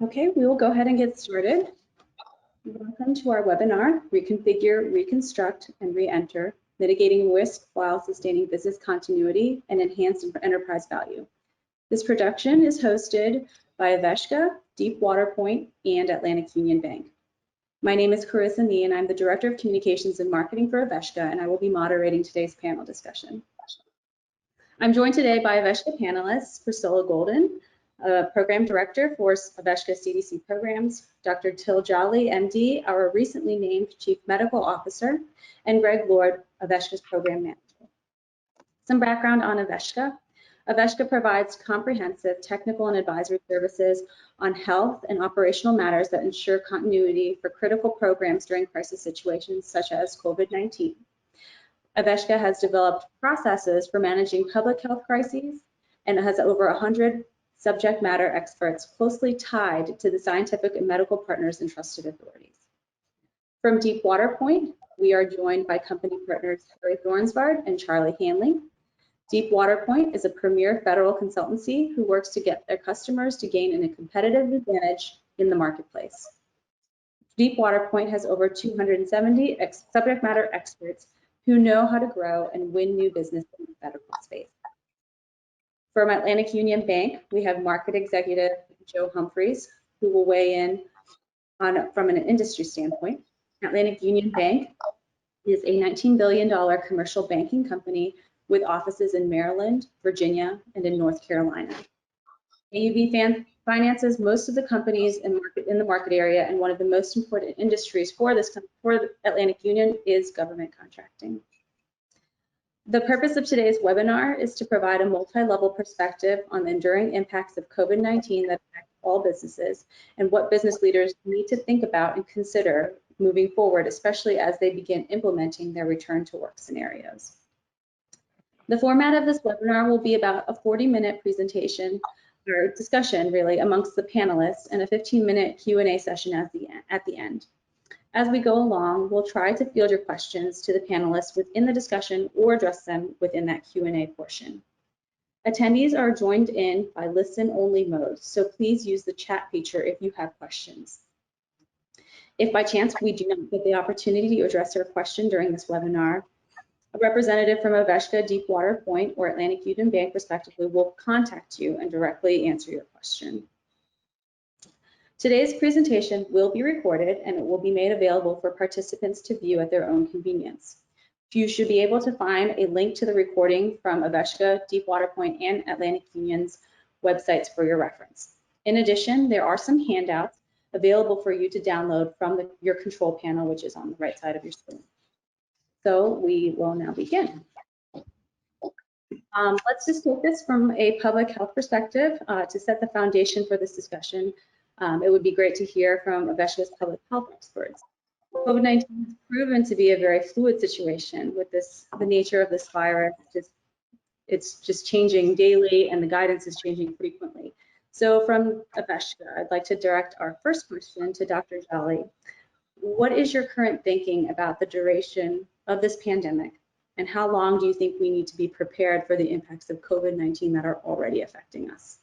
Okay, we will go ahead and get started. Welcome to our webinar, Reconfigure, Reconstruct, and Reenter, Mitigating Risk While Sustaining Business Continuity and Enhanced Enterprise Value. This production is hosted by Aveshka, Deep Water Point, and Atlantic Union Bank. My name is Carissa Nee, and I'm the Director of Communications and Marketing for Aveshka, and I will be moderating today's panel discussion. I'm joined today by Aveshka panelists, Priscilla Golden, Program Director for Aveshka CDC Programs, Dr. Till Jolly, MD, our recently named Chief Medical Officer, and Greg Lord, Aveshka's Program Manager. Some background on Aveshka. Aveshka provides comprehensive technical and advisory services on health and operational matters that ensure continuity for critical programs during crisis situations such as COVID-19. Aveshka has developed processes for managing public health crises and has over 100 subject matter experts closely tied to the scientific and medical partners and trusted authorities. From Deep Water Point, we are joined by company partners Harry Thornsvard and Charlie Hanley. Deep Water Point is a premier federal consultancy who works to get their customers to gain a competitive advantage in the marketplace. Deep Water Point has over 270 subject matter experts who know how to grow and win new business in the federal space. From Atlantic Union Bank, we have Market Executive Joe Humphreys, who will weigh in from an industry standpoint. Atlantic Union Bank is a $19 billion commercial banking company with offices in Maryland, Virginia, and in North Carolina. AUB finances most of the companies in the market area, and one of the most important industries for Atlantic Union is government contracting. The purpose of today's webinar is to provide a multi-level perspective on the enduring impacts of COVID-19 that affect all businesses and what business leaders need to think about and consider moving forward, especially as they begin implementing their return to work scenarios. The format of this webinar will be about a 40-minute presentation or discussion really amongst the panelists and a 15-minute Q&A session at the end. As we go along, we'll try to field your questions to the panelists within the discussion or address them within that Q&A portion. Attendees are joined in by listen-only mode, so please use the chat feature if you have questions. If by chance we do not get the opportunity to address your question during this webinar, a representative from Aveshka, Deep Water Point, or Atlantic Union Bank, respectively, will contact you and directly answer your question. Today's presentation will be recorded and it will be made available for participants to view at their own convenience. You should be able to find a link to the recording from Aveshka, Deep Water Point, and Atlantic Union's websites for your reference. In addition, there are some handouts available for you to download from your control panel, which is on the right side of your screen. So we will now begin. Let's just take this from a public health perspective to set the foundation for this discussion. It would be great to hear from Aveshka's public health experts. COVID-19 has proven to be a very fluid situation with the nature of this virus. It's just changing daily and the guidance is changing frequently. So from Aveshka, I'd like to direct our first question to Dr. Jolly. What is your current thinking about the duration of this pandemic, and how long do you think we need to be prepared for the impacts of COVID-19 that are already affecting us?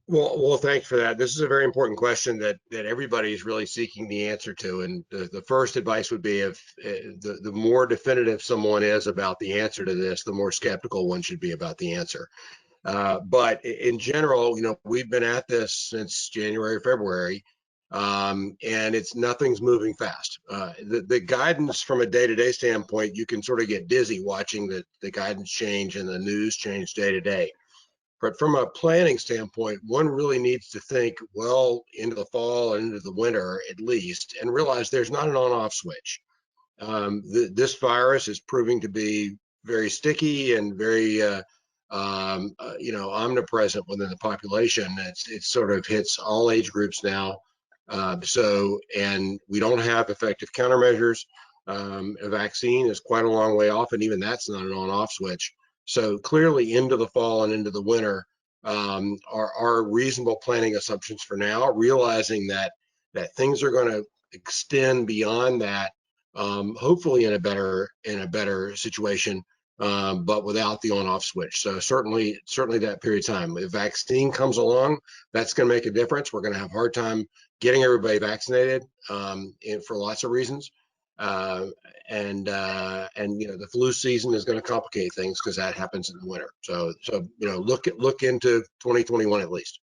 Well, thanks for that. This is a very important question that everybody is really seeking the answer to. And the first advice would be if the more definitive someone is about the answer to this, the more skeptical one should be about the answer. But in general, we've been at this since January, February, and nothing's moving fast. The guidance from a day-to-day standpoint, you can sort of get dizzy watching the guidance change and the news change day to day. But from a planning standpoint, one really needs to think well into the fall and into the winter at least, and realize there's not an on-off switch. This virus is proving to be very sticky and very, omnipresent within the population. It sort of hits all age groups now. And we don't have effective countermeasures. A vaccine is quite a long way off, and even that's not an on-off switch. So clearly into the fall and into the winter are reasonable planning assumptions for now, realizing that things are going to extend beyond that, hopefully in a better situation but without the on-off switch. So certainly that period of time. If vaccine comes along, that's going to make a difference. We're going to have a hard time getting everybody vaccinated for lots of reasons. And the flu season is going to complicate things because that happens in the winter. So look into 2021 at least.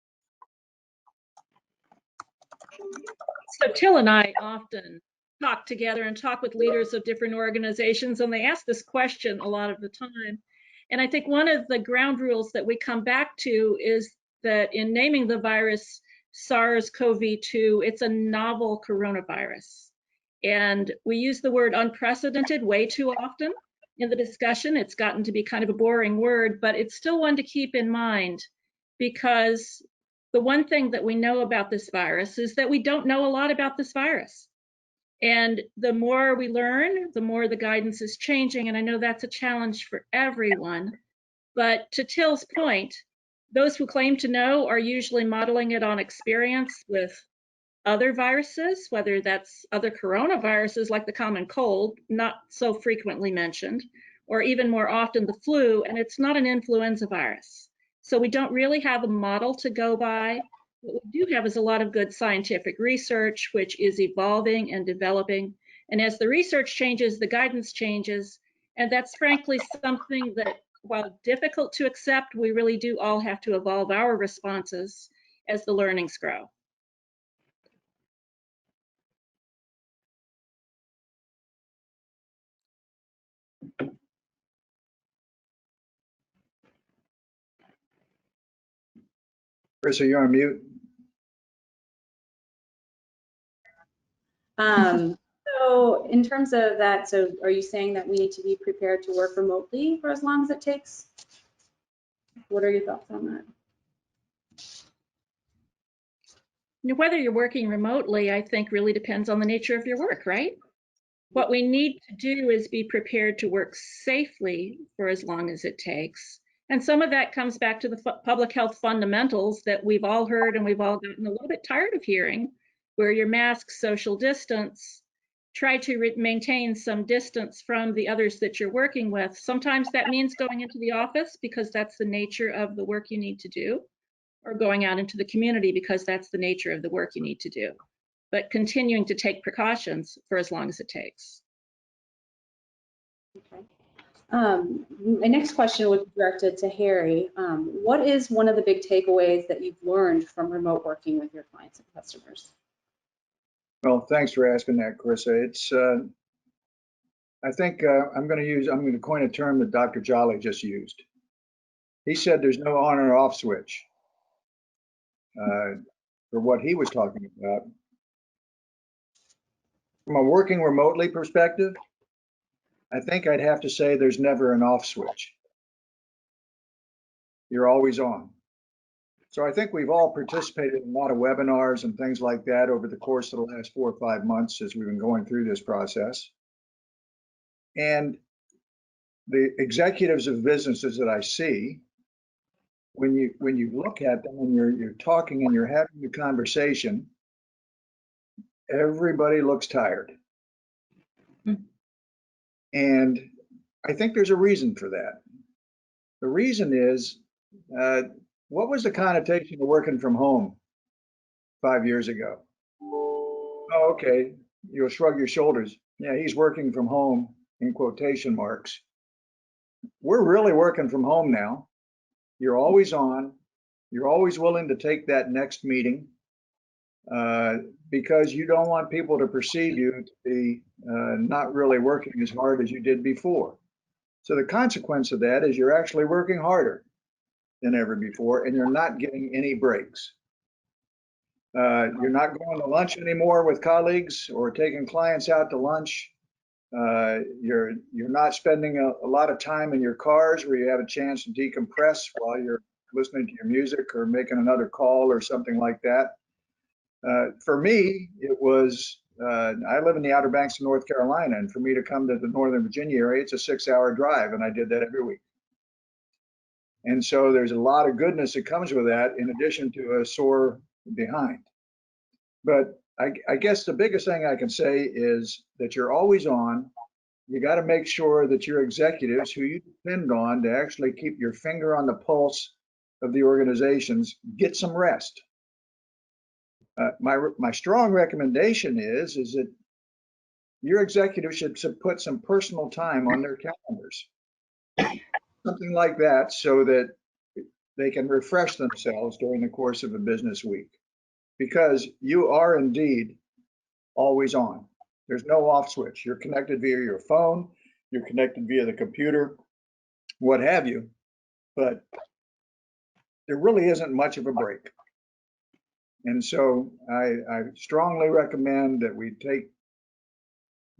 So Till and I often talk together and talk with leaders of different organizations, and they ask this question a lot of the time. And I think one of the ground rules that we come back to is that in naming the virus SARS-CoV-2, it's a novel coronavirus. And we use the word unprecedented way too often in the discussion. It's gotten to be kind of a boring word, but it's still one to keep in mind, because the one thing that we know about this virus is that we don't know a lot about this virus. And the more we learn, the more the guidance is changing. And I know that's a challenge for everyone. But to Till's point, those who claim to know are usually modeling it on experience with other viruses, whether that's other coronaviruses like the common cold, not so frequently mentioned, or even more often the flu, and it's not an influenza virus. So we don't really have a model to go by. What we do have is a lot of good scientific research, which is evolving and developing. And as the research changes, the guidance changes. And that's frankly something that, while difficult to accept, we really do all have to evolve our responses as the learnings grow. Chris, are you on mute? So in terms of that, so are you saying that we need to be prepared to work remotely for as long as it takes? What are your thoughts on that? Whether you're working remotely, I think really depends on the nature of your work, right? What we need to do is be prepared to work safely for as long as it takes. And some of that comes back to the public health fundamentals that we've all heard and we've all gotten a little bit tired of hearing: wear your mask, social distance, try to maintain some distance from the others that you're working with. Sometimes that means going into the office because that's the nature of the work you need to do, or going out into the community because that's the nature of the work you need to do, but continuing to take precautions for as long as it takes. Okay. My next question would be directed to Harry. What is one of the big takeaways that you've learned from remote working with your clients and customers? Well, thanks for asking that, Carissa. It's, I think I'm going to coin a term that Dr. Jolly just used. He said there's no on or off switch for what he was talking about. From a working remotely perspective, I think I'd have to say there's never an off switch. You're always on. So I think we've all participated in a lot of webinars and things like that over the course of the last 4 or 5 months as we've been going through this process. And the executives of businesses that I see, when you look at them and you're talking and you're having the conversation, everybody looks tired. And I think there's a reason for that. The reason is, what was the connotation of working from home 5 years ago? Oh, okay, you'll shrug your shoulders. Yeah, he's working from home, in quotation marks. We're really working from home now. You're always on. You're always willing to take that next meeting because you don't want people to perceive you to be not really working as hard as you did before. So the consequence of that is you're actually working harder than ever before, and you're not getting any breaks. You're not going to lunch anymore with colleagues or taking clients out to lunch. You're not spending a lot of time in your cars where you have a chance to decompress while you're listening to your music or making another call or something like that. For me, it was, I live in the Outer Banks of North Carolina, and for me to come to the Northern Virginia area, it's a 6-hour drive, and I did that every week. And so there's a lot of goodness that comes with that in addition to a sore behind. But I guess the biggest thing I can say is that you're always on, you got to make sure that your executives who you depend on to actually keep your finger on the pulse of the organizations get some rest. My strong recommendation is that your executives should put some personal time on their calendars, something like that, so that they can refresh themselves during the course of a business week, because you are indeed always on. There's no off switch. You're connected via your phone, you're connected via the computer, what have you, but there really isn't much of a break. And so I strongly recommend that we take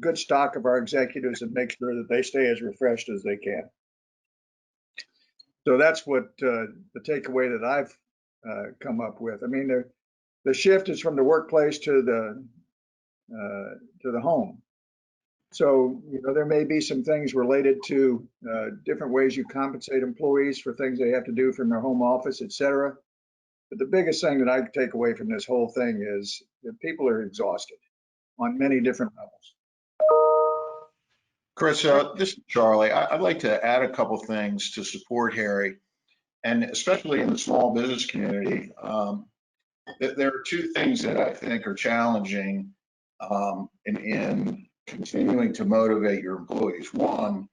good stock of our executives and make sure that they stay as refreshed as they can. So that's what the takeaway that I've come up with. I mean, the shift is from the workplace to the home. So, you know, there may be some things related to different ways you compensate employees for things they have to do from their home office, et cetera. But the biggest thing that I take away from this whole thing is that people are exhausted on many different levels. Chris, this is Charlie. I'd like to add a couple things to support Harry, and especially in the small business community. There are two things that I think are challenging in continuing to motivate your employees. One,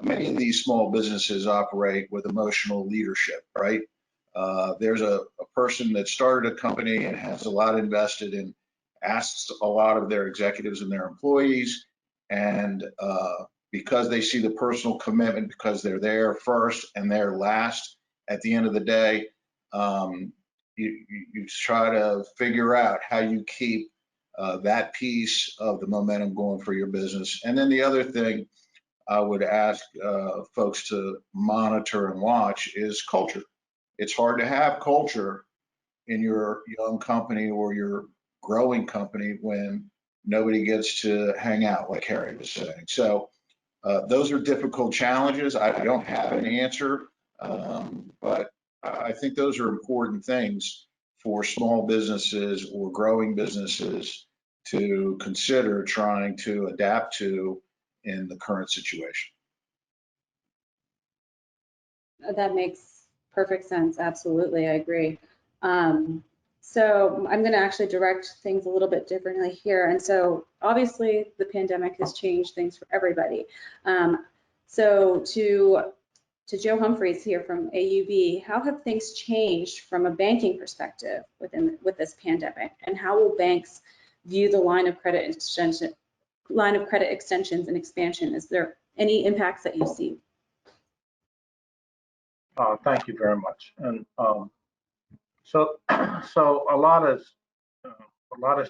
many of these small businesses operate with emotional leadership, right? There's a person that started a company and has a lot invested and asks a lot of their executives and their employees, and because they see the personal commitment, because they're there first and they're last at the end of the day, you try to figure out how you keep that piece of the momentum going for your business. And then the other thing I would ask folks to monitor and watch is culture. It's hard to have culture in your young company or your growing company when nobody gets to hang out, like Harry was saying. So those are difficult challenges. I don't have an answer, but I think those are important things for small businesses or growing businesses to consider trying to adapt to in the current situation. That makes perfect sense. Absolutely, I agree. So I'm going to actually direct things a little bit differently here. And so obviously the pandemic has changed things for everybody. So to Joe Humphreys here from AUB, how have things changed from a banking perspective with this pandemic, and how will banks view the line of credit extensions and expansion? Is there any impacts that you see? Thank you very much. And so a lot has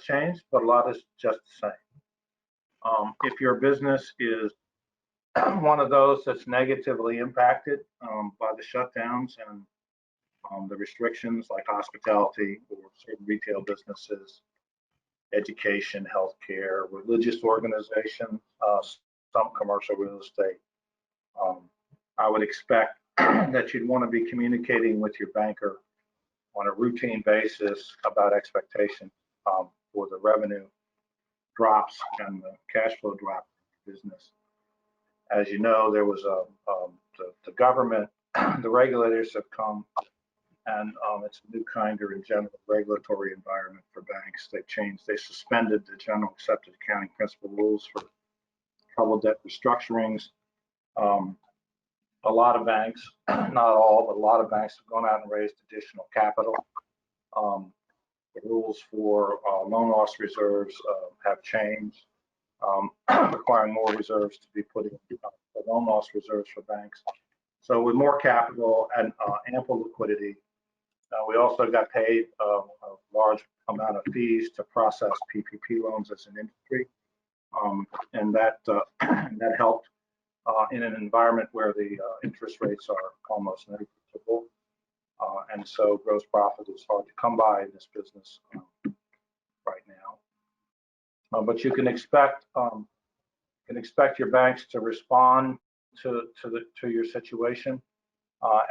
changed, but a lot is just the same. If your business is one of those that's negatively impacted by the shutdowns and the restrictions, like hospitality or certain retail businesses, education, healthcare, religious organizations, some commercial real estate, I would expect that you'd want to be communicating with your banker on a routine basis about expectations for the revenue drops and the cash flow drop in the business. As you know, there was the government, the regulators have come, and it's a new kind of general regulatory environment for banks. They suspended the general accepted accounting principle rules for troubled debt restructurings. A lot of banks, not all, but a lot of banks have gone out and raised additional capital. The rules for loan loss reserves have changed, requiring more reserves to be put in the loan loss reserves for banks. So with more capital and ample liquidity, we also got paid a large amount of fees to process PPP loans as an industry, and that helped in an environment where the interest rates are almost negligible, and so gross profit is hard to come by in this business right now. But you can expect your banks to respond to your situation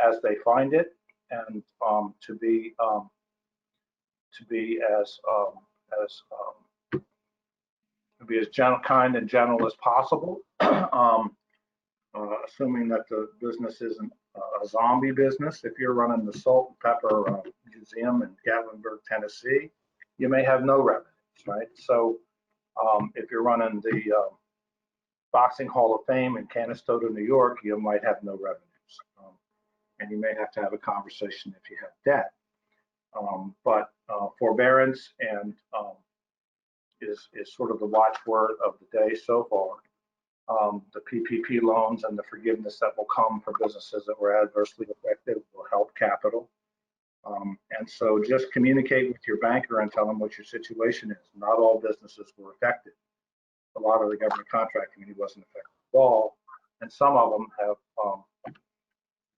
as they find it, and to be be as kind and gentle as possible, assuming that the business isn't a zombie business. If you're running the Salt and Pepper Museum in Gatlinburg, Tennessee, you may have no revenues, right? So if you're running the Boxing Hall of Fame in Canastota, New York, you might have no revenues. And you may have to have a conversation if you have debt. But forbearance and is sort of the watchword of the day so far. The PPP loans and the forgiveness that will come for businesses that were adversely affected will help capital. And so just communicate with your banker and tell them what your situation is. Not all businesses were affected. A lot of the government contract community wasn't affected at all, and some of them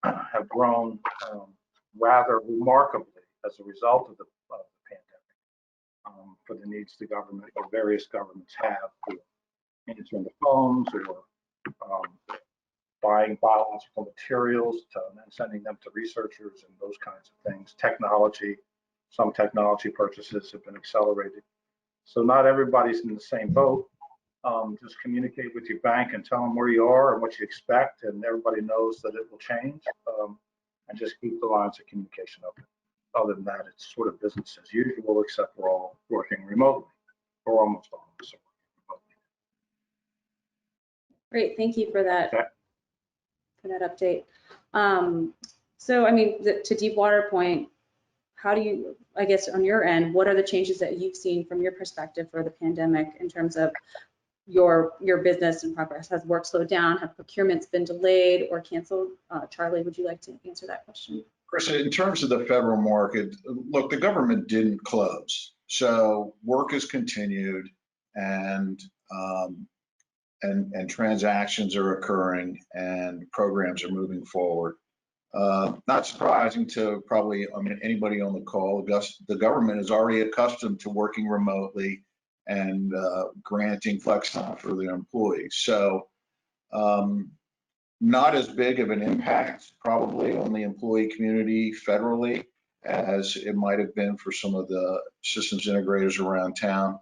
have grown rather remarkably as a result of the pandemic for the needs the government or various governments have for answering the phones or buying biological materials and then sending them to researchers and those kinds of things. Technology, some technology purchases have been accelerated. So not everybody's in the same boat. Just communicate with your bank and tell them where you are and what you expect, and everybody knows that it will change. And just keep the lines of communication open. Other than that, it's sort of business as usual, except we're all working remotely, or almost all of us are working remotely. Great, thank you for that. Okay. For that update. So, I mean, to Deepwater point, how do you, I guess on your end, what are the changes that you've seen from your perspective for the pandemic in terms of your business and progress? Has work slowed down? Have procurements been delayed or canceled? Charlie, would you like to answer that question? Chris, in terms of the federal market, look, the government didn't close. So work has continued and transactions are occurring and programs are moving forward. Not surprising to probably, I mean, anybody on the call, the government is already accustomed to working remotely and granting flex time for their employees. So not as big of an impact probably on the employee community federally as it might have been for some of the systems integrators around town.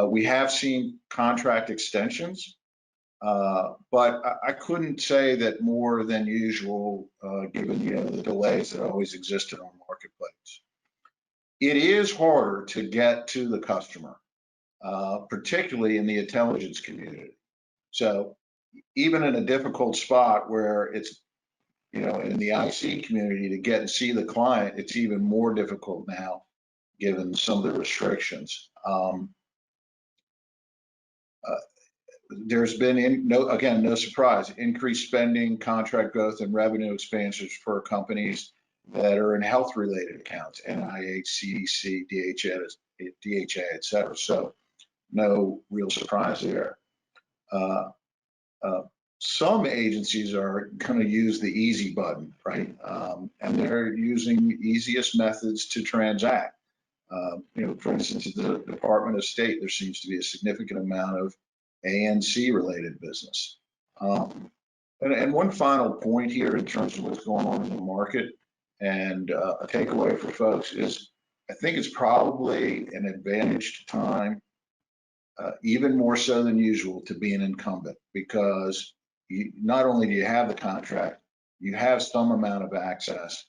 We have seen contract extensions, but I couldn't say that more than usual, given the delays that always existed on the marketplace. It is harder to get to the customer, particularly in the intelligence community. So even in a difficult spot where it's, in the IC community to get and see the client, it's even more difficult now, given some of the restrictions. There's been, no surprise, increased spending, contract growth, and revenue expansions for companies that are in health-related accounts, NIH, CDC, DHA, et cetera. So no real surprise there. Some agencies are going to use the easy button, right? And they're using the easiest methods to transact. For instance, at the Department of State, there seems to be a significant amount of ANC related business. And one final point here in terms of what's going on in the market and a takeaway for folks is I think it's probably an advantaged time, even more so than usual, to be an incumbent, because not only do you have the contract, you have some amount of access.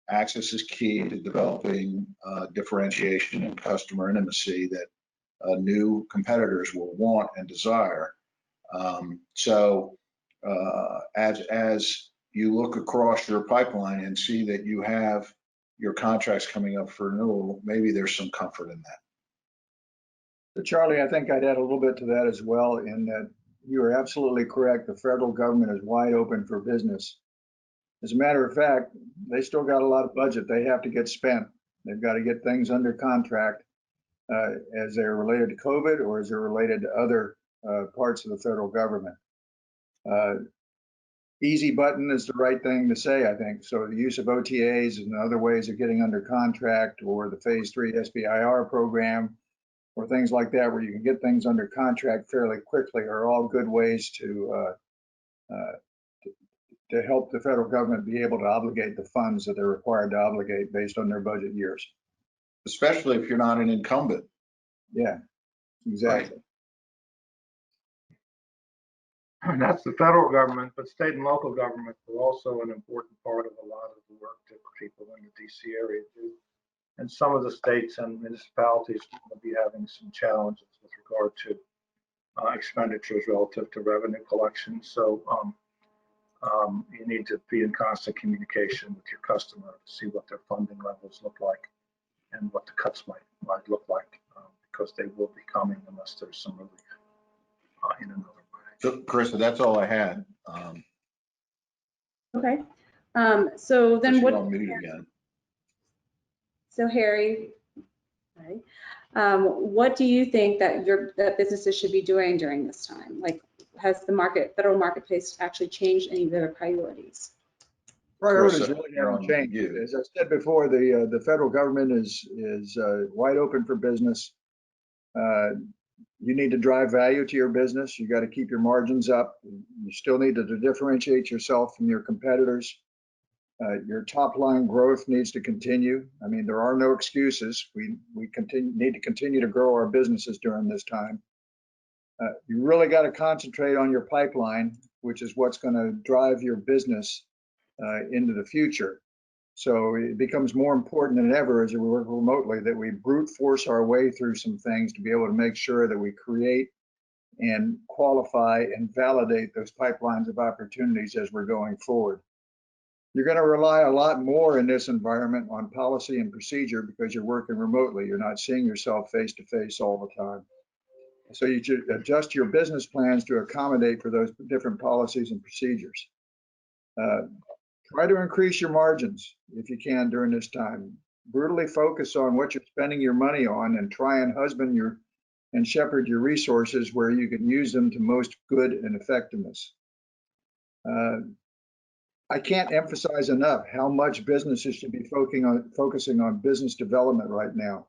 Access is key to developing differentiation and customer intimacy that new competitors will want and desire. So as you look across your pipeline and see that you have your contracts coming up for renewal, maybe there's some comfort in that. So Charlie, I think I'd add a little bit to that as well, in that you are absolutely correct. The federal government is wide open for business. As a matter of fact, they still got a lot of budget they have to get spent. They've got to get things under contract as they're related to COVID or as they're related to other parts of the federal government. Easy button is the right thing to say, I think. So the use of OTAs and other ways of getting under contract, or the phase 3 SBIR program, or things like that, where you can get things under contract fairly quickly, are all good ways to help the federal government be able to obligate the funds that they're required to obligate based on their budget years. Especially if you're not an incumbent. Yeah, exactly. Right. and that's the federal government, but state and local government are also an important part of a lot of the work that people in the DC area do. And some of the states and municipalities will be having some challenges with regard to expenditures relative to revenue collection. So you need to be in constant communication with your customer to see what their funding levels look like and what the cuts might look like, because they will be coming unless there's some relief in another way. So, Carissa, that's all I had. Okay. So then You're what? on mute again. So Harry, sorry, what do you think that that businesses should be doing during this time? Like, has the federal marketplace actually changed any of their priorities? Priorities Carissa, really you're haven't on changed. mute. As I said before, the federal government is wide open for business. You need to drive value to your business. You got to keep your margins up. You still need to differentiate yourself from your competitors. Your top line growth needs to continue. I mean, there are no excuses. We need to continue to grow our businesses during this time. You really got to concentrate on your pipeline, which is what's going to drive your business into the future. So it becomes more important than ever as we work remotely that we brute force our way through some things to be able to make sure that we create and qualify and validate those pipelines of opportunities as we're going forward. You're going to rely a lot more in this environment on policy and procedure because you're working remotely. You're not seeing yourself face to face all the time. So you should adjust your business plans to accommodate for those different policies and procedures. Try to increase your margins if you can during this time. Brutally focus on what you're spending your money on and try and husband and shepherd your resources where you can use them to most good and effectiveness. I can't emphasize enough how much businesses should be focusing on business development right now.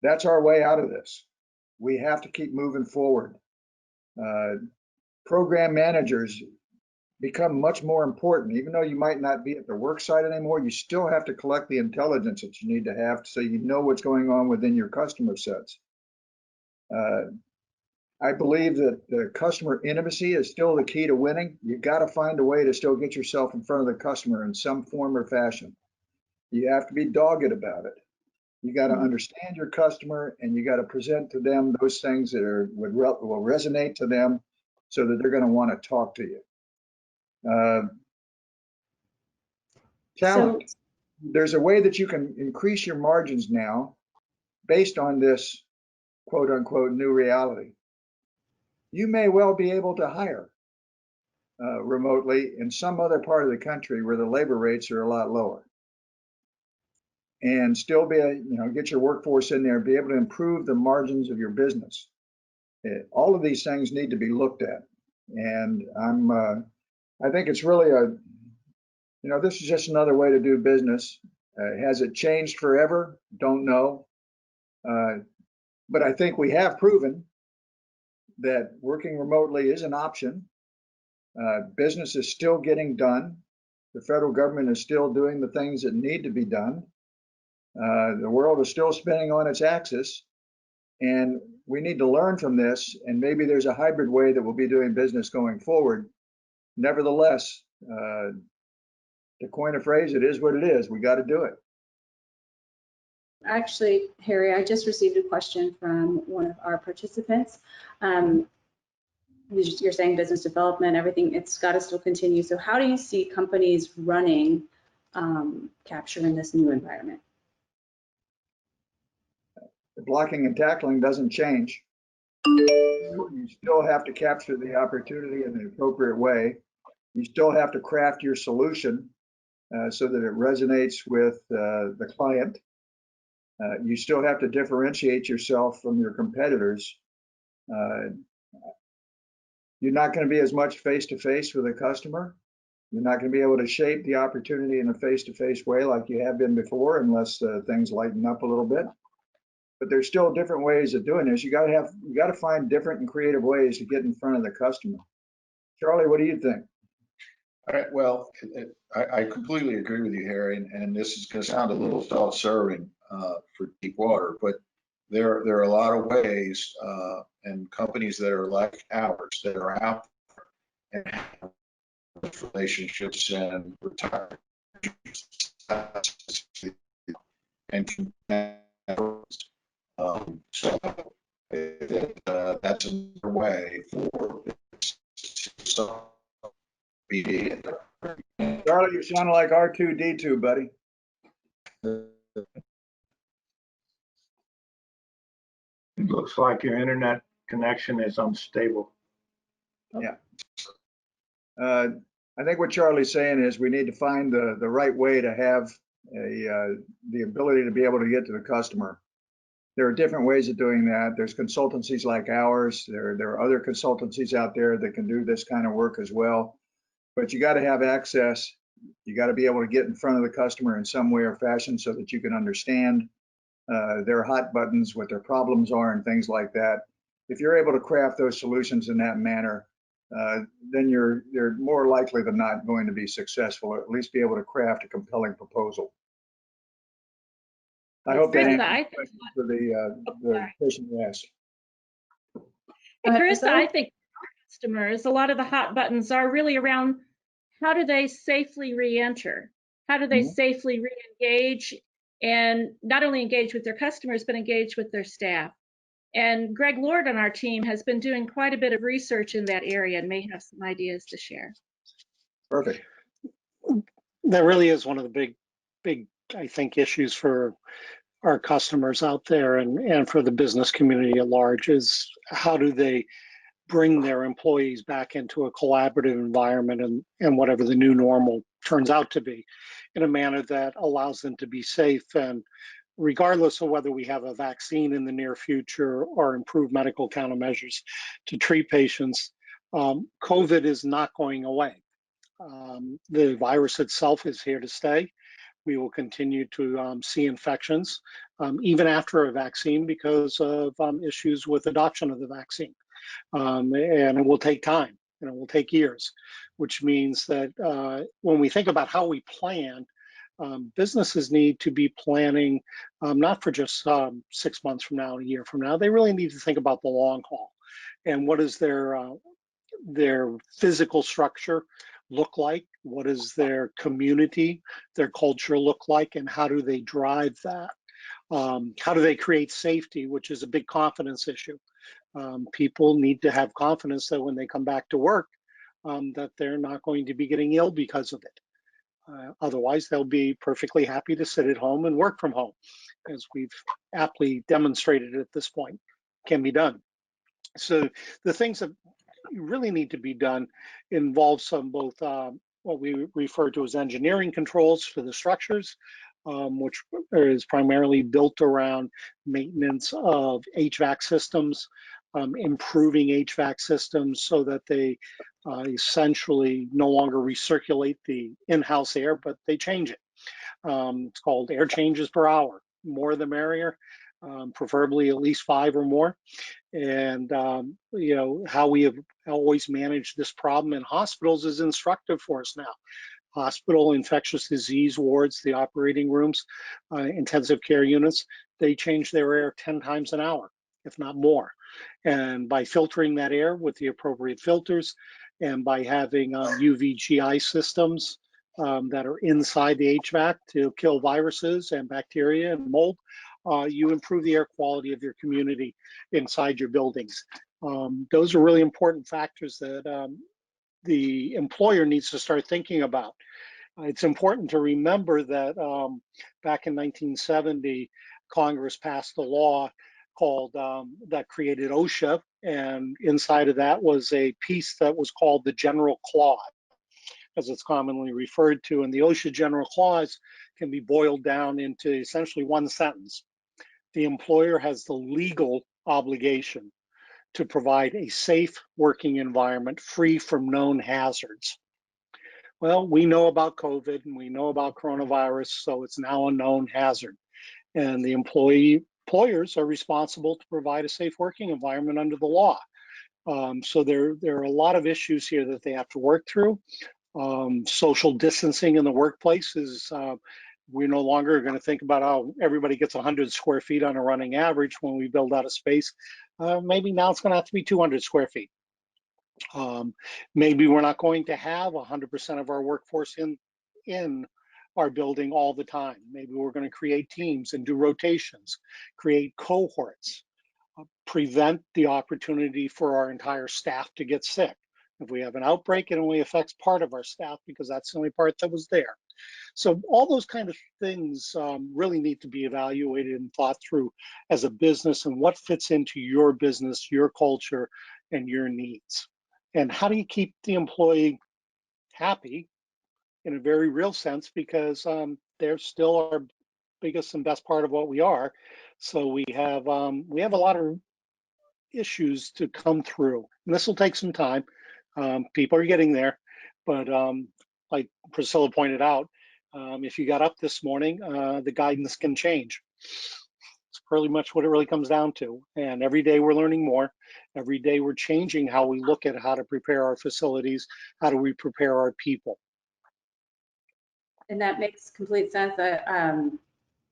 That's our way out of this. We have to keep moving forward. Program managers become much more important. Even though you might not be at the work site anymore, you still have to collect the intelligence that you need to have so you know what's going on within your customer sets. I believe that the customer intimacy is still the key to winning. You got to find a way to still get yourself in front of the customer in some form or fashion. You have to be dogged about it. You got to understand your customer and you got to present to them those things that will resonate to them so that they're going to want to talk to you. Talent. So, there's a way that you can increase your margins now based on this quote unquote new reality. You may well be able to hire remotely in some other part of the country where the labor rates are a lot lower and still get your workforce in there and be able to improve the margins of your business. All of these things need to be looked at. And I think it's really this is just another way to do business. Has it changed forever? Don't know. But I think we have proven that working remotely is an option. Business is still getting done. The federal government is still doing the things that need to be done. The world is still spinning on its axis. And we need to learn from this. And maybe there's a hybrid way that we'll be doing business going forward. Nevertheless, to coin a phrase, it is what it is. We got to do it. Actually, Harry, I just received a question from one of our participants. You're saying business development, everything, it's got to still continue. So how do you see companies running capture in this new environment? The blocking and tackling doesn't change. You still have to capture the opportunity in the appropriate way. You still have to craft your solution so that it resonates with the client. You still have to differentiate yourself from your competitors. You're not going to be as much face-to-face with a customer. You're not going to be able to shape the opportunity in a face-to-face way like you have been before, unless things lighten up a little bit. But there's still different ways of doing this. You got to find different and creative ways to get in front of the customer. Charlie, what do you think? All right, well, I completely agree with you, Harry, and this is going to sound a little self-serving for Deepwater, but there are a lot of ways and companies that are like ours that are out there and have relationships and retirement and so that's another way for BD. Charlie, you sound like R2D2, buddy. It looks like your internet connection is unstable. I think what Charlie's saying is we need to find the right way to have the ability to be able to get to the customer. There are different ways of doing that. There's consultancies like ours. There are other consultancies out there that can do this kind of work as well. But you got to have access. You got to be able to get in front of the customer in some way or fashion so that you can understand their hot buttons, what their problems are, and things like that. If you're able to craft those solutions in that manner, then you're more likely than not going to be successful, or at least be able to craft a compelling proposal. I hope that answers the question for the person who asked. And Carissa, I think our customers, a lot of the hot buttons are really around how do they safely re-enter? How do they safely re-engage and not only engage with their customers, but engage with their staff? And Greg Lord on our team has been doing quite a bit of research in that area and may have some ideas to share. Perfect. That really is one of the big, I think, issues for our customers out there and for the business community at large is how do they bring their employees back into a collaborative environment and whatever the new normal turns out to be in a manner that allows them to be safe. And regardless of whether we have a vaccine in the near future or improved medical countermeasures to treat patients, COVID is not going away. The virus itself is here to stay. We will continue to see infections even after a vaccine because of issues with adoption of the vaccine. And it will take time and it will take years, which means that when we think about how we plan, businesses need to be planning not for just 6 months from now, a year from now. They really need to think about the long haul and what is their physical structure look like, what does their community, their culture look like, and how do they drive that? How do they create safety, which is a big confidence issue. People need to have confidence that when they come back to work, that they're not going to be getting ill because of it. Otherwise, they'll be perfectly happy to sit at home and work from home, as we've aptly demonstrated at this point, can be done. So the things that really need to be done involve some both what we refer to as engineering controls for the structures, which is primarily built around maintenance of HVAC systems, improving HVAC systems so that they essentially no longer recirculate the in-house air, but they change it. It's called air changes per hour. More the merrier, preferably at least 5 or more. And you know, how we have always managed this problem in hospitals is instructive for us now. Hospital infectious disease wards, the operating rooms, intensive care units, they change their air 10 times an hour, if not more. And by filtering that air with the appropriate filters and by having UVGI systems that are inside the HVAC to kill viruses and bacteria and mold, you improve the air quality of your community inside your buildings. Those are really important factors that the employer needs to start thinking about. It's important to remember that back in 1970, Congress passed a law called that created OSHA, and inside of that was a piece that was called the General Clause, as it's commonly referred to. And the OSHA General Clause can be boiled down into essentially one sentence. The employer has the legal obligation to provide a safe working environment free from known hazards. Well, we know about COVID and we know about coronavirus, so it's now a known hazard. And the employers are responsible to provide a safe working environment under the law. So there are a lot of issues here that they have to work through. Social distancing in the workplace is We're no longer going to think about how everybody gets 100 square feet on a running average when we build out a space. Maybe now it's going to have to be 200 square feet. Maybe we're not going to have 100% of our workforce in our building all the time. Maybe we're going to create teams and do rotations, create cohorts, prevent the opportunity for our entire staff to get sick. If we have an outbreak, it only affects part of our staff because that's the only part that was there. So all those kind of things really need to be evaluated and thought through as a business, and what fits into your business, your culture, and your needs. And how do you keep the employee happy in a very real sense, because they're still our biggest and best part of what we are. So we have a lot of issues to come through, and this will take some time. People are getting there, but like Priscilla pointed out, if you got up this morning, the guidance can change. It's pretty much what it really comes down to. And every day we're learning more. Every day we're changing how we look at how to prepare our facilities, how do we prepare our people. And that makes complete sense that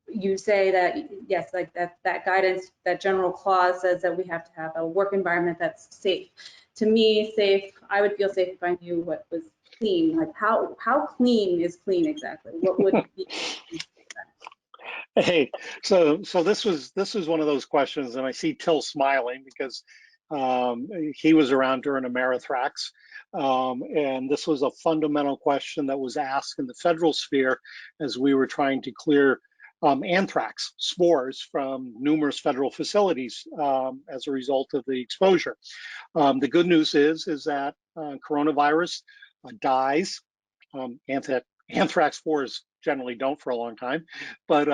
you say that, yes, like that guidance, that general clause says that we have to have a work environment that's safe. To me, safe, I would feel safe if I knew what was clean. Like how clean is clean exactly? What would be? Hey, so this was one of those questions, and I see Till smiling because he was around during Amerithrax, and this was a fundamental question that was asked in the federal sphere as we were trying to clear anthrax spores from numerous federal facilities as a result of the exposure. The good news is that coronavirus dies. Anthrax spores generally don't for a long time, but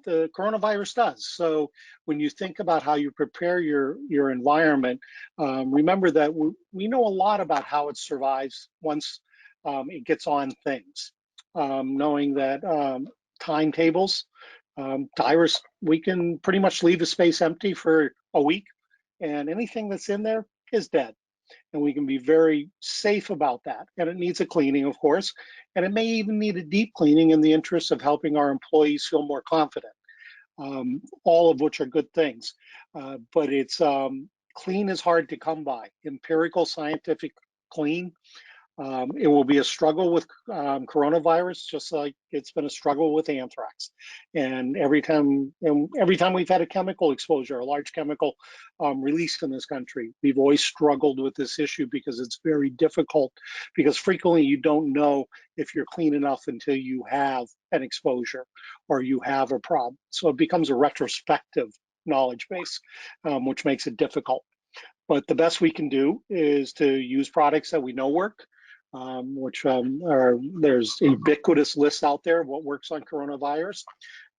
the coronavirus does. So when you think about how you prepare your environment, remember that we know a lot about how it survives once it gets on things. Knowing that timetables, virus, we can pretty much leave a space empty for a week, and anything that's in there is dead. And we can be very safe about that. And it needs a cleaning, of course, and it may even need a deep cleaning in the interest of helping our employees feel more confident, all of which are good things. But it's clean is hard to come by. Empirical, scientific clean. It will be a struggle with coronavirus, just like it's been a struggle with anthrax. And every time we've had a chemical exposure, a large chemical release in this country, we've always struggled with this issue because it's very difficult, because frequently you don't know if you're clean enough until you have an exposure or you have a problem. So it becomes a retrospective knowledge base, which makes it difficult. But the best we can do is to use products that we know work, which there's ubiquitous lists out there of what works on coronavirus,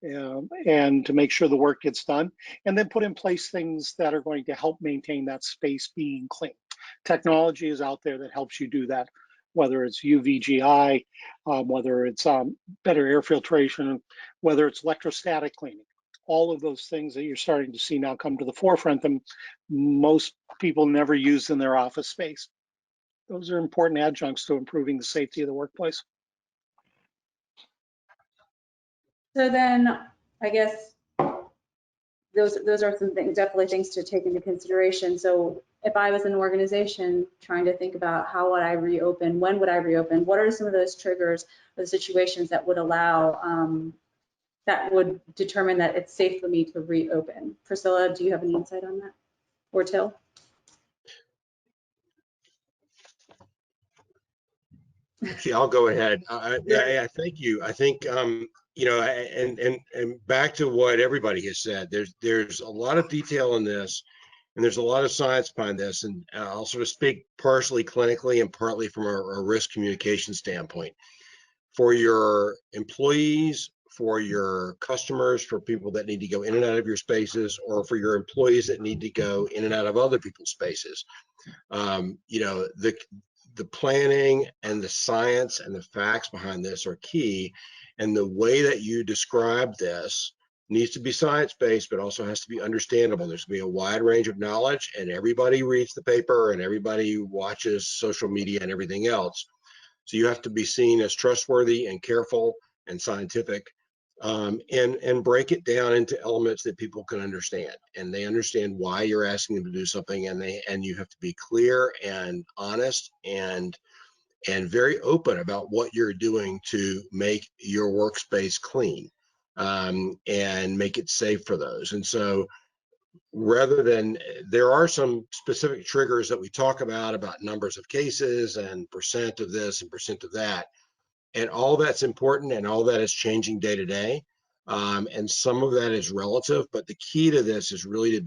and to make sure the work gets done, and then put in place things that are going to help maintain that space being clean. Technology is out there that helps you do that, whether it's UVGI, whether it's better air filtration, whether it's electrostatic cleaning. All of those things that you're starting to see now come to the forefront, and most people never use in their office space. Those are important adjuncts to improving the safety of the workplace. So then, I guess those are some things, definitely things to take into consideration. So if I was an organization trying to think about how would I reopen, when would I reopen, what are some of those triggers or the situations that would allow, that would determine that it's safe for me to reopen? Priscilla, do you have any insight on that? Or Till? Actually, I'll go ahead. Yeah, thank you. I think, you know, and back to what everybody has said, there's a lot of detail in this, and there's a lot of science behind this. And I'll sort of speak partially clinically and partly from a risk communication standpoint. For your employees, for your customers, for people that need to go in and out of your spaces, or for your employees that need to go in and out of other people's spaces, you know, the planning and the science and the facts behind this are key. And the way that you describe this needs to be science-based, but also has to be understandable. There's going to be a wide range of knowledge, and everybody reads the paper and everybody watches social media and everything else. So you have to be seen as trustworthy and careful and scientific and break it down into elements that people can understand, and they understand why you're asking them to do something, and you have to be clear and honest and very open about what you're doing to make your workspace clean, and make it safe for those. And so rather than, there are some specific triggers that we talk about numbers of cases and percent of this and percent of that. And all that's important, and all that is changing day to day. And some of that is relative, but the key to this is really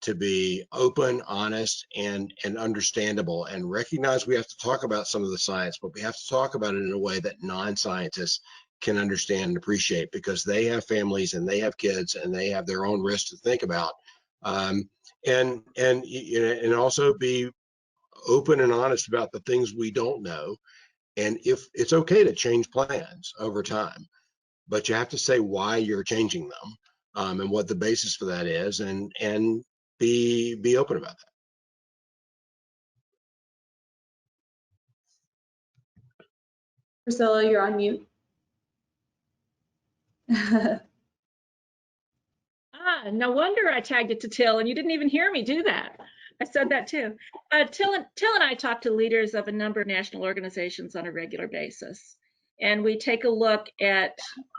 to be open, honest, and understandable, and recognize we have to talk about some of the science, but we have to talk about it in a way that non-scientists can understand and appreciate, because they have families and they have kids and they have their own risks to think about. And also be open and honest about the things we don't know. And if it's okay to change plans over time, but you have to say why you're changing them, and what the basis for that is, and be open about that. Priscilla, you're on mute. No wonder I tagged it to Till and you didn't even hear me do that. I said that too. Till and I talk to leaders of a number of national organizations on a regular basis. And we take a look at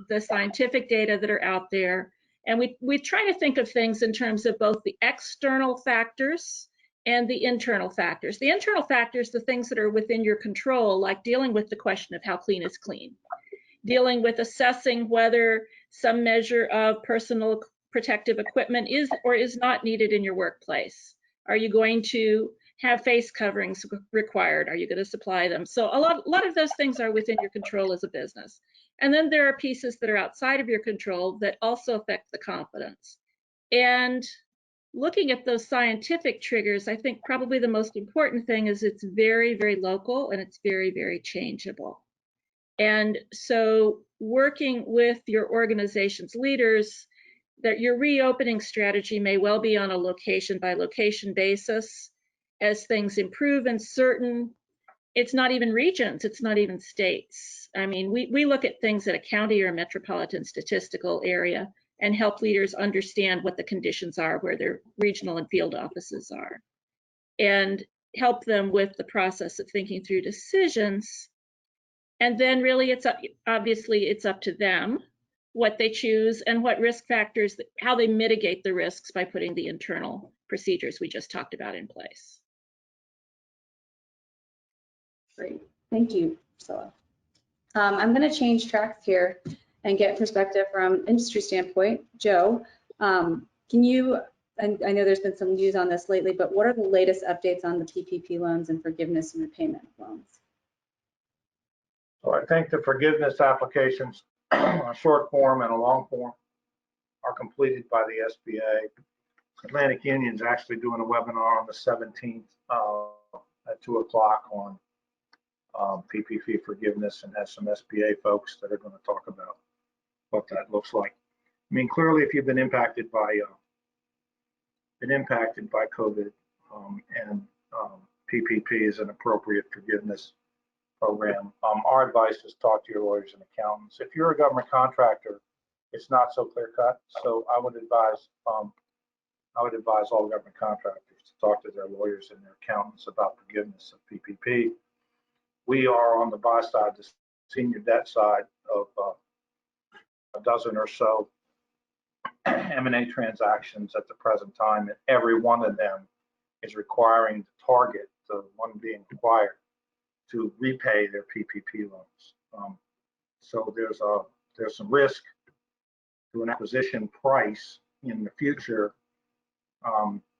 the scientific data that are out there. And we try to think of things in terms of both the external factors and the internal factors. The internal factors, the things that are within your control, like dealing with the question of how clean is clean, dealing with assessing whether some measure of personal protective equipment is or is not needed in your workplace. Are you going to have face coverings required? Are you going to supply them? So a lot of those things are within your control as a business. And then there are pieces that are outside of your control that also affect the confidence. And looking at those scientific triggers, I think probably the most important thing is it's very, very local and it's very, very changeable. And so working with your organization's leaders, that your reopening strategy may well be on a location by location basis as things improve in certain, it's not even regions, it's not even states. I mean, we look at things at a county or a metropolitan statistical area and help leaders understand what the conditions are where their regional and field offices are, and help them with the process of thinking through decisions. And then really obviously it's up to them what they choose and what risk factors, how they mitigate the risks by putting the internal procedures we just talked about in place. Great, thank you, Priscilla. I'm going to change tracks here and get perspective from industry standpoint. Joe, can you, and I know there's been some news on this lately, but what are the latest updates on the PPP loans and forgiveness and repayment loans? So I think the forgiveness applications, a short form and a long form, are completed by the SBA. Atlantic Union's actually doing a webinar on the 17th at 2 o'clock on PPP forgiveness, and has some SBA folks that are going to talk about what that looks like. I mean, clearly, if you've been impacted by COVID, and PPP is an appropriate forgiveness program. Our advice is talk to your lawyers and accountants. If you're a government contractor, it's not so clear cut. So I would advise all government contractors to talk to their lawyers and their accountants about forgiveness of PPP. We are on the buy side, the senior debt side of a dozen or so M&A transactions at the present time, and every one of them is requiring the target, the one being acquired, to repay their PPP loans. So there's some risk to an acquisition price in the future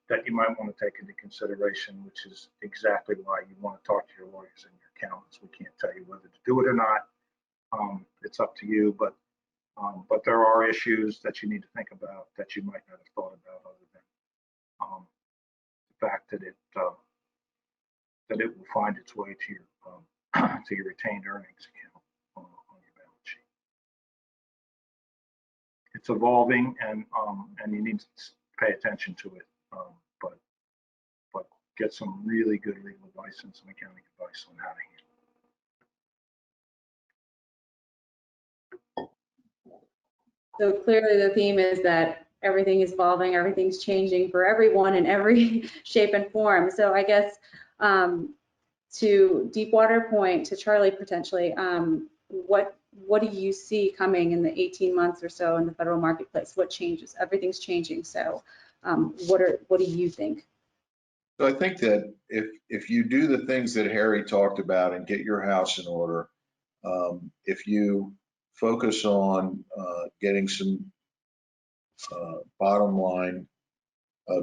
that you might want to take into consideration, which is exactly why you want to talk to your lawyers and your accountants. We can't tell you whether to do it or not. It's up to you, but there are issues that you need to think about that you might not have thought about, other than the fact that it will find its way to your to your retained earnings account on your balance sheet. It's evolving, and you need to pay attention to it, but get some really good legal advice and some accounting advice on how to handle it. So clearly the theme is that everything is evolving, everything's changing for everyone in every shape and form. So I guess to Deepwater Point, to Charlie potentially, what do you see coming in the 18 months or so in the federal marketplace? What changes? Everything's changing. So what do you think? So I think that if you do the things that Harry talked about and get your house in order, if you focus on getting some bottom line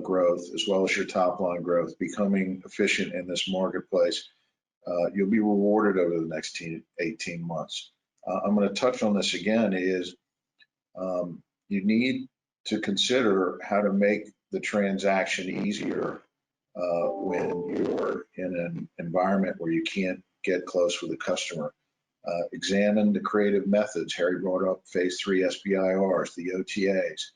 growth as well as your top line growth, becoming efficient in this marketplace, you'll be rewarded over the next 18 months. I'm going to touch on this again is you need to consider how to make the transaction easier when you're in an environment where you can't get close with a customer. Examine the creative methods. Harry brought up phase 3 SBIRs, the OTAs.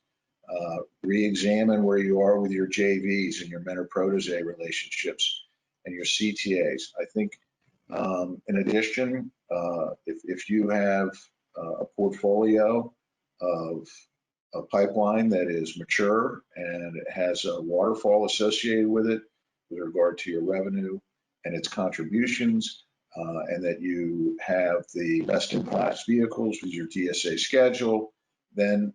Re-examine where you are with your JVs and your mentor-protege relationships and your CTAs. I think in addition, if you have a portfolio of a pipeline that is mature and it has a waterfall associated with it with regard to your revenue and its contributions, and that you have the best-in-class vehicles with your DSA schedule, then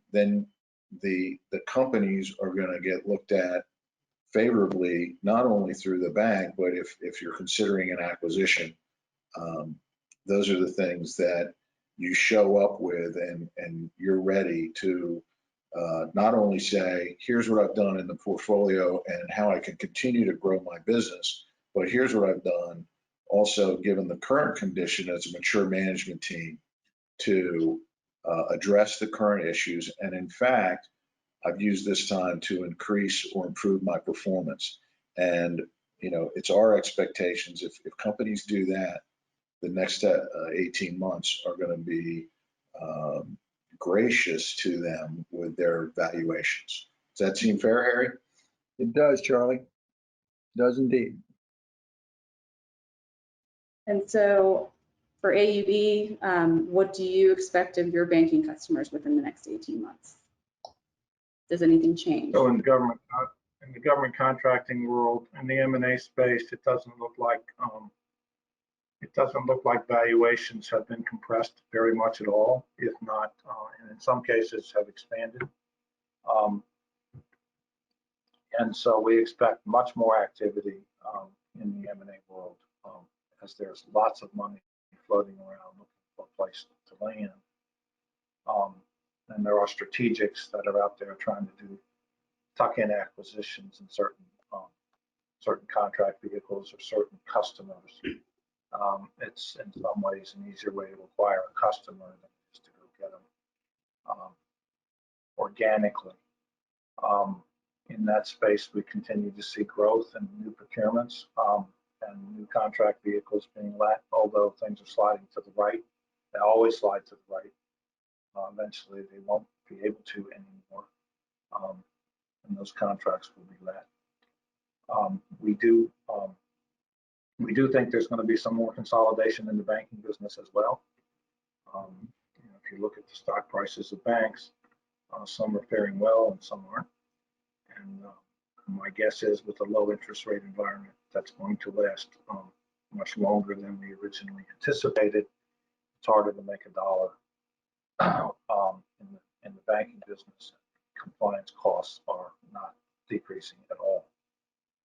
the companies are going to get looked at favorably, not only through the bank, but if you're considering an acquisition, those are the things that you show up with and you're ready to not only say, here's what I've done in the portfolio and how I can continue to grow my business, but here's what I've done also given the current condition as a mature management team to address the current issues. And in fact, I've used this time to increase or improve my performance. And, you know, it's our expectations if companies do that, the next 18 months are going to be gracious to them with their valuations. Does that seem fair, Harry? It does, Charlie. It does indeed. And so for AUB, what do you expect of your banking customers within the next 18 months? Does anything change? So in the government contracting world, in the M&A space, it doesn't look like valuations have been compressed very much at all, if not, and in some cases have expanded. And so we expect much more activity in the M&A world as there's lots of money floating around looking for a place to land. And there are strategics that are out there trying to do tuck-in acquisitions in certain contract vehicles or certain customers. It's in some ways an easier way to acquire a customer than it is to go get them organically. In that space, we continue to see growth and new procurements and new contract vehicles being let, although things are sliding to the right. They always slide to the right. Eventually, they won't be able to anymore, and those contracts will be let. We do think there's going to be some more consolidation in the banking business as well. If you look at the stock prices of banks, some are faring well and some aren't. And my guess is with a low interest rate environment, that's going to last much longer than we originally anticipated. It's harder to make a dollar in the banking business. Compliance costs are not decreasing at all.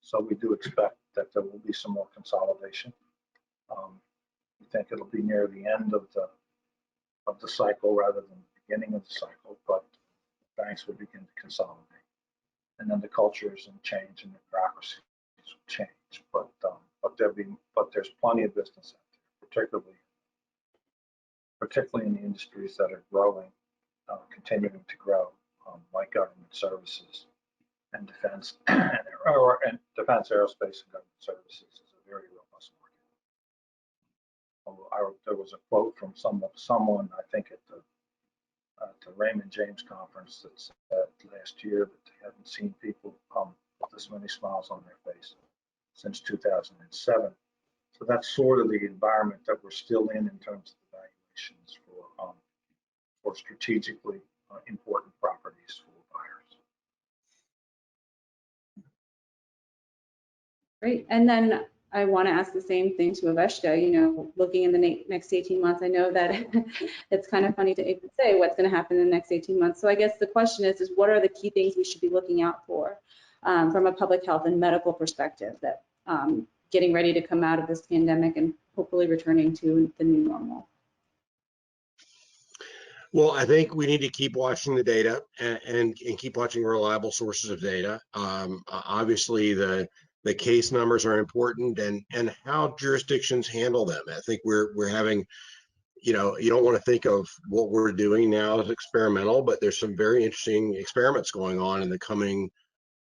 So we do expect that there will be some more consolidation. We think it'll be near the end of the cycle rather than the beginning of the cycle, but banks will begin to consolidate. And then the cultures and change and the bureaucracies will change. But there's plenty of business out there, particularly in the industries that are growing, continuing to grow, like government services and defense, and defense, aerospace, and government services is a very robust market. There was a quote from someone I think at the Raymond James conference that said last year that they hadn't seen people with this many smiles on their face since 2007. So that's sort of the environment that we're still in terms of the valuations for strategically important properties for buyers. Great. And then I want to ask the same thing to Aveshka, you know, looking in the next 18 months. I know that it's kind of funny to even say what's going to happen in the next 18 months. So I guess the question is what are the key things we should be looking out for from a public health and medical perspective that getting ready to come out of this pandemic and hopefully returning to the new normal? Well, I think we need to keep watching the data and keep watching reliable sources of data. Obviously, the case numbers are important and how jurisdictions handle them. I think we're having, you know, you don't want to think of what we're doing now as experimental, but there's some very interesting experiments going on in the coming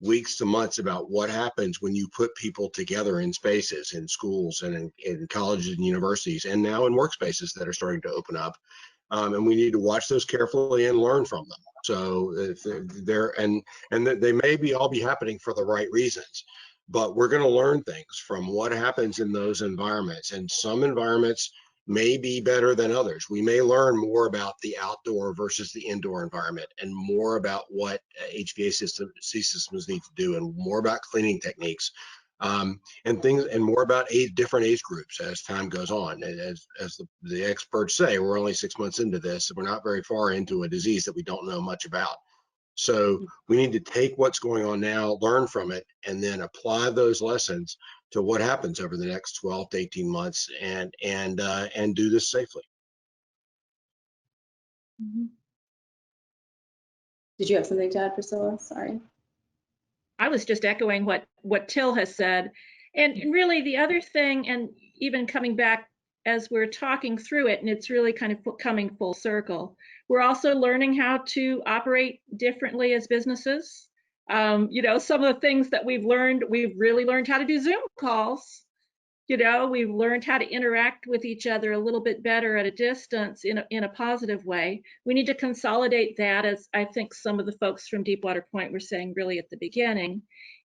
weeks to months about what happens when you put people together in spaces, in schools and in colleges and universities, and now in workspaces that are starting to open up. And we need to watch those carefully and learn from them. So if they're and they may be all be happening for the right reasons, but we're going to learn things from what happens in those environments. And some environments may be better than others. We may learn more about the outdoor versus the indoor environment, and more about what HVAC systems need to do, and more about cleaning techniques. And things, and more about different age groups as time goes on. And as the experts say, we're only 6 months into this, and we're not very far into a disease that we don't know much about. So we need to take what's going on now, learn from it, and then apply those lessons to what happens over the next 12 to 18 months, and do this safely. Did you have something to add, Priscilla? Sorry. I was just echoing what Till has said. And really the other thing, and even coming back as we're talking through it, and it's really kind of coming full circle, we're also learning how to operate differently as businesses. You know, some of the things that we've really learned how to do Zoom calls. You know, we've learned how to interact with each other a little bit better at a distance in a positive way. We need to consolidate that, as I think some of the folks from Deepwater Point were saying really at the beginning,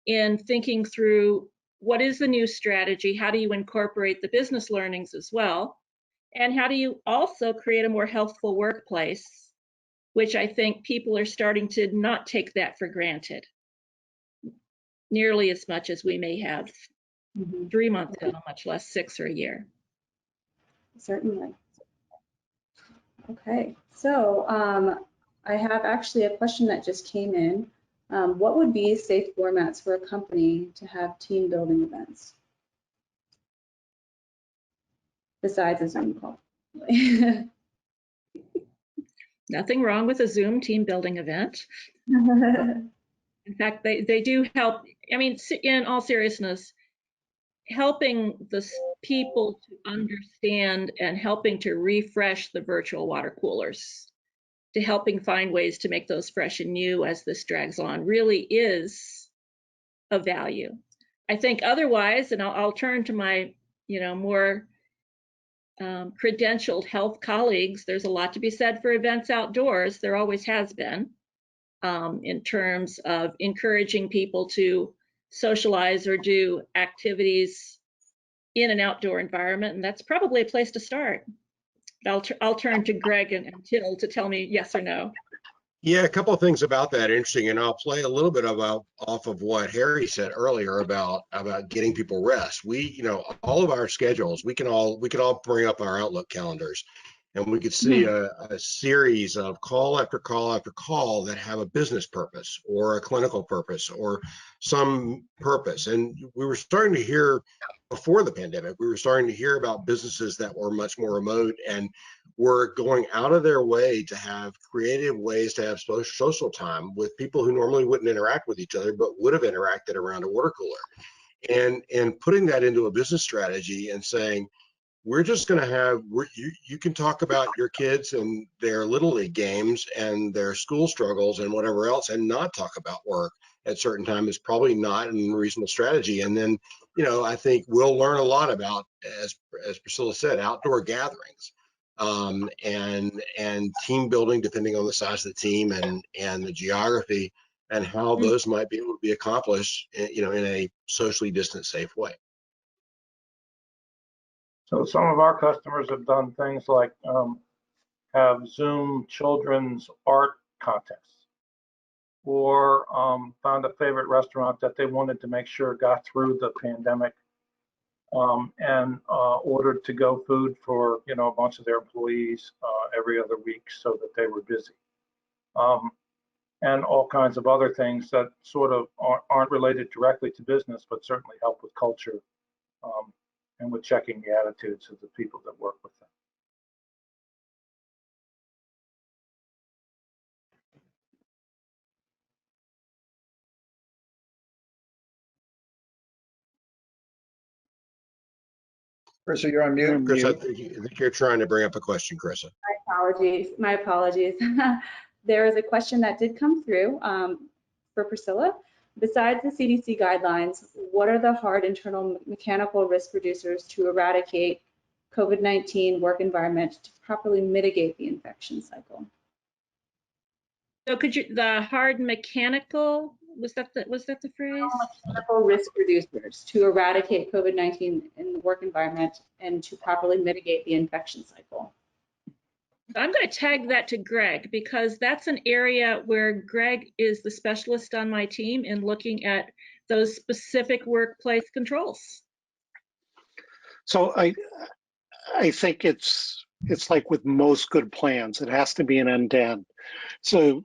in thinking through what is the new strategy, how do you incorporate the business learnings as well, and how do you also create a more healthful workplace, which I think people are starting to not take that for granted nearly as much as we may have 3 months ago, much less 6 or a year. Certainly. Okay, so I have actually a question that just came in. What would be safe formats for a company to have team building events besides a Zoom call? Nothing wrong with a Zoom team building event. In fact, they do help. I mean, in all seriousness, helping the people to understand and helping to refresh the virtual water coolers, to helping find ways to make those fresh and new as this drags on, really is of value. I think otherwise, and I'll turn to my, you know, more credentialed health colleagues, there's a lot to be said for events outdoors. There always has been, in terms of encouraging people to socialize or do activities in an outdoor environment, and that's probably a place to start. I'll turn to Greg and Till to tell me yes or no. Yeah, a couple of things about that interesting, and I'll play a little bit off of what Harry said earlier about getting people rest. We, you know, all of our schedules, we can all bring up our Outlook calendars, and we could see a series of call after call after call that have a business purpose or a clinical purpose or some purpose. And we were starting to hear, before the pandemic, we were starting to hear about businesses that were much more remote and were going out of their way to have creative ways to have social time with people who normally wouldn't interact with each other, but would have interacted around a water cooler. And putting that into a business strategy and saying, we're just going to have, you can talk about your kids and their little league games and their school struggles and whatever else, and not talk about work at certain time is probably not a reasonable strategy. And then, you know, I think we'll learn a lot about, as Priscilla said, outdoor gatherings and team building, depending on the size of the team and the geography, and how those might be able to be accomplished, you know, in a socially distant, safe way. So some of our customers have done things like have Zoom children's art contests, or found a favorite restaurant that they wanted to make sure got through the pandemic, and ordered to-go food for a bunch of their employees every other week so that they were busy, and all kinds of other things that sort of aren't related directly to business, but certainly help with culture, and with checking the attitudes of the people that work with them. Chris, you're on mute. Chris, I think you're trying to bring up a question, Chris. My apologies. There is a question that did come through for Priscilla. Besides the CDC guidelines, what are the hard internal mechanical risk reducers to eradicate COVID-19 work environment to properly mitigate the infection cycle? So could you, the hard mechanical, was that the phrase? Mechanical risk reducers to eradicate COVID-19 in the work environment and to properly mitigate the infection cycle. I'm going to tag that to Greg, because that's an area where Greg is the specialist on my team in looking at those specific workplace controls. So I think it's like with most good plans, it has to be an end-to-end. So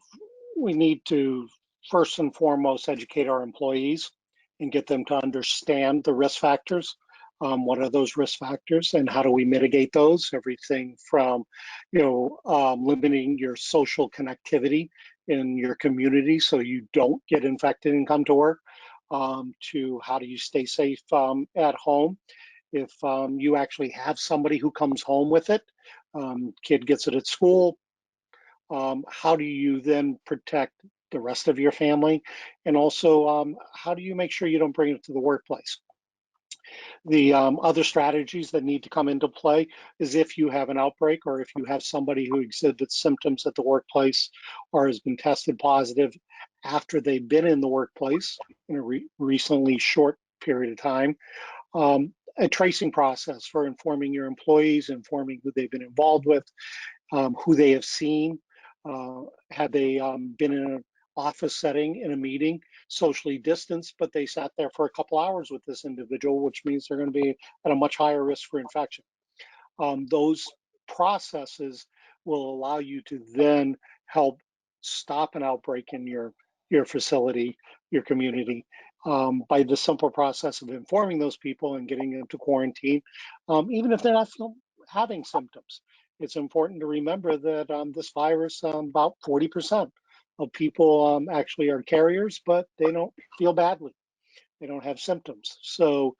we need to first and foremost educate our employees and get them to understand the risk factors. What are those risk factors and how do we mitigate those? Everything from, limiting your social connectivity in your community so you don't get infected and come to work, to how do you stay safe at home. If you actually have somebody who comes home with it, kid gets it at school, how do you then protect the rest of your family? And also, how do you make sure you don't bring it to the workplace? The other strategies that need to come into play is if you have an outbreak or if you have somebody who exhibits symptoms at the workplace or has been tested positive after they've been in the workplace in a recently short period of time, a tracing process for informing your employees, informing who they've been involved with, who they have seen, had they been in an office setting in a meeting, socially distanced, but they sat there for a couple hours with this individual, which means they're going to be at a much higher risk for infection. Those processes will allow you to then help stop an outbreak in your facility, your community, by the simple process of informing those people and getting them to quarantine, even if they're not having symptoms. It's important to remember that this virus, about 40% of people actually are carriers, but they don't feel badly. They don't have symptoms. So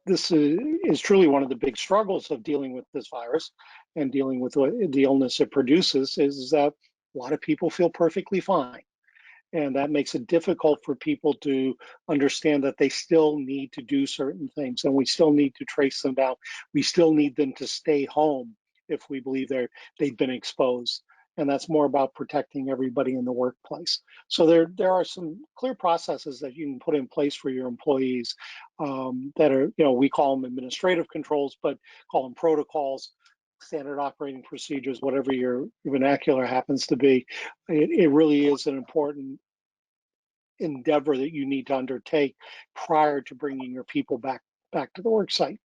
this is truly one of the big struggles of dealing with this virus and dealing with the illness it produces, is that a lot of people feel perfectly fine. And that makes it difficult for people to understand that they still need to do certain things, and we still need to trace them down. We still need them to stay home if we believe they've been exposed. And that's more about protecting everybody in the workplace. So there are some clear processes that you can put in place for your employees that are, we call them administrative controls, but call them protocols, standard operating procedures, whatever your vernacular happens to be. It really is an important endeavor that you need to undertake prior to bringing your people back to the work site.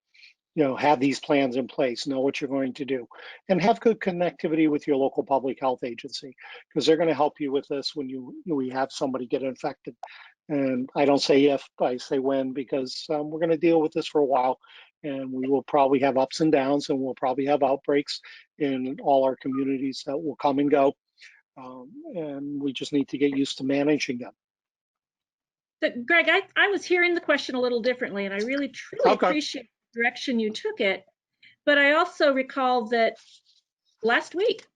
Have these plans in place, know what you're going to do, and have good connectivity with your local public health agency, because they're going to help you with this when we have somebody get infected. And I don't say if, I say when, because we're going to deal with this for a while, and we will probably have ups and downs, and we'll probably have outbreaks in all our communities that will come and go. And we just need to get used to managing them. But Greg, I was hearing the question a little differently, and I really truly appreciate the direction you took it. But I also recall that last week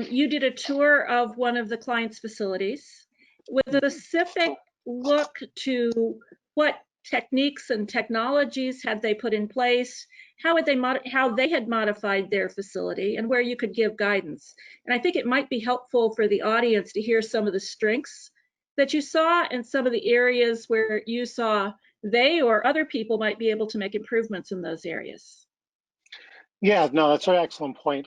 you did a tour of one of the client's facilities with a specific look to what techniques and technologies had they put in place, how they had modified their facility, and where you could give guidance. And I think it might be helpful for the audience to hear some of the strengths that you saw and some of the areas where you saw they or other people might be able to make improvements in those areas. Yeah, no, that's an excellent point.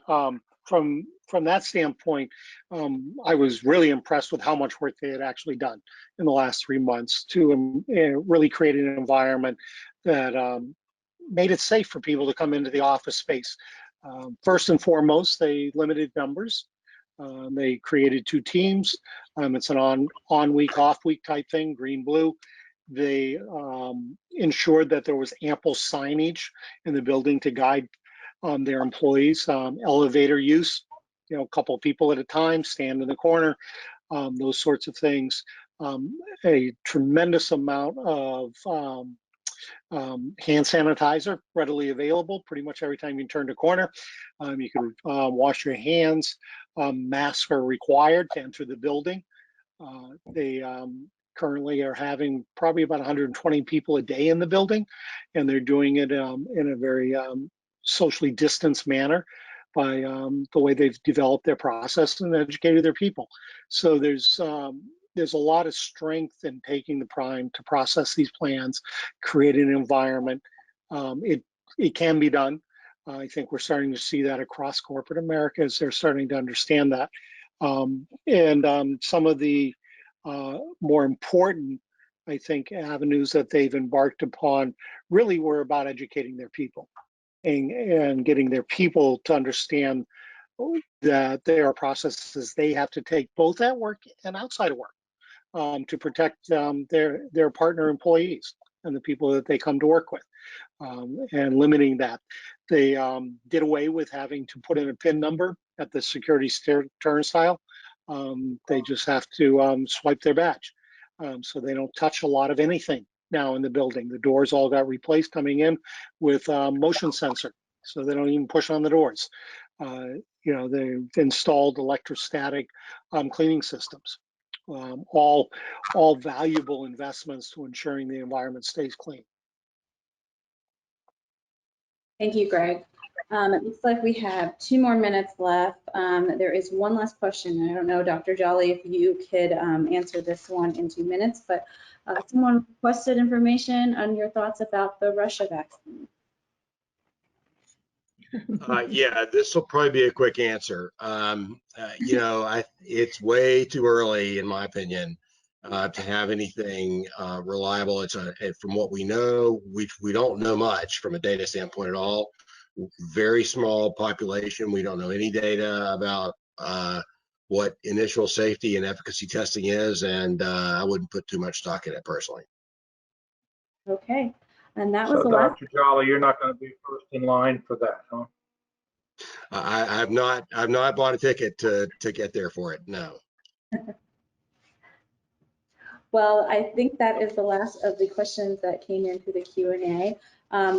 from that standpoint, I was really impressed with how much work they had actually done in the last 3 months to really create an environment that made it safe for people to come into the office space. First and foremost, they limited numbers. They created 2 teams. It's an on week, off week type thing, green, blue. They ensured that there was ample signage in the building to guide their employees. Elevator use, a couple of people at a time, stand in the corner, those sorts of things. A tremendous amount of hand sanitizer readily available pretty much every time you turn a corner. You can wash your hands. Masks are required to enter the building. They currently are having probably about 120 people a day in the building, and they're doing it in a very socially distanced manner by the way they've developed their process and educated their people. So there's a lot of strength in taking the time to process these plans, create an environment. It can be done. I think we're starting to see that across corporate America as they're starting to understand that. Some of the more important, I think, avenues that they've embarked upon really were about educating their people and getting their people to understand that there are processes they have to take both at work and outside of work to protect their partner employees and the people that they come to work with, and limiting that. They did away with having to put in a PIN number at the security turnstile. They just have to swipe their badge. So they don't touch a lot of anything now in the building. The doors all got replaced coming in with motion sensor, so they don't even push on the doors. They've installed electrostatic cleaning systems. All valuable investments to ensuring the environment stays clean. Thank you, Greg. It looks like we have 2 more minutes left. There is one last question. I don't know, Dr. Jolly, if you could answer this one in 2 minutes, but someone requested information on your thoughts about the Russia vaccine. Yeah, this will probably be a quick answer. It's way too early, in my opinion, to have anything reliable. From what we know, we don't know much from a data standpoint at all. Very small population. We don't know any data about what initial safety and efficacy testing is, and I wouldn't put too much stock in it personally. Okay, and that was So the last. Dr. Jolly, you're not going to be first in line for that, huh? I've not bought a ticket to get there for it. No. Well, I think that is the last of the questions that came in through the Q&A.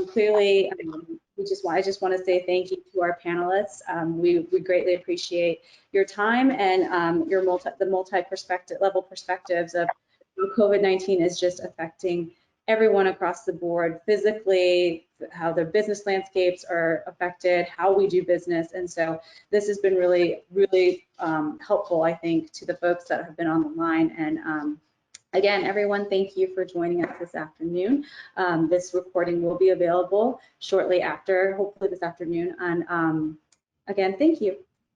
Clearly, I just want to say thank you to our panelists. We greatly appreciate your time and the multi-level perspectives of how COVID-19 is just affecting everyone across the board, physically, how their business landscapes are affected, how we do business. And so this has been really, really helpful, I think, to the folks that have been on the line. And again, everyone, thank you for joining us this afternoon. This recording will be available shortly after, hopefully this afternoon. And again, thank you.